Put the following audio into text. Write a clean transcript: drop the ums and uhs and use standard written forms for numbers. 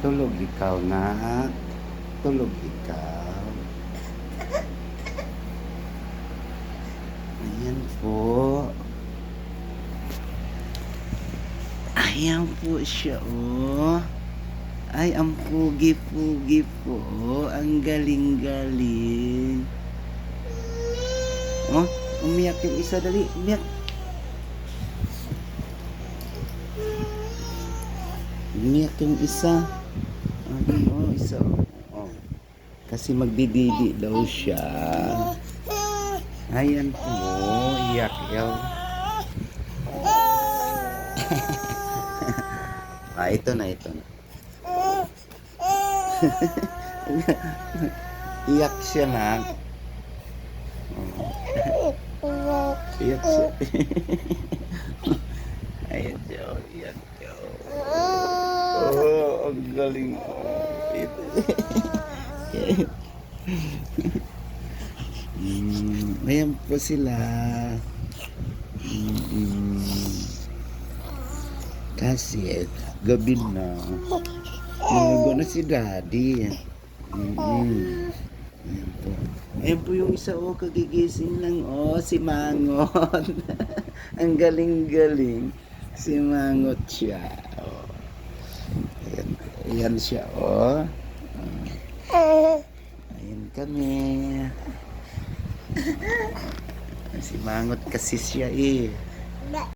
Tulog ikaw na. Tulog ikaw. Ayan po. Ayan po siya, oh. Ay, ang pugi-pugi po. Ang galing-galing. Oh, umiyak yung isa. Dali, umiyak. Umiyak yung isa. Ayun, oh, isa. Oh. Kasi magdididi daw siya. Ayan po. Iyak yaw. Ito na, ito na. Iyak siya na. Oh. Iyak siya. Ayan siya. Iyak siya. Oh, ang galing. Ayan po sila. Kasi gabi na. Nalago na si Daddy. Ayan po. Ayan po yung isa, oh, kagigising lang, oh, si Mangot. Ang galing-galing. Si Mangot siya. Oh. Ayan, ayan siya, oh. Ayan kami. Si Mangot kasi siya, eh.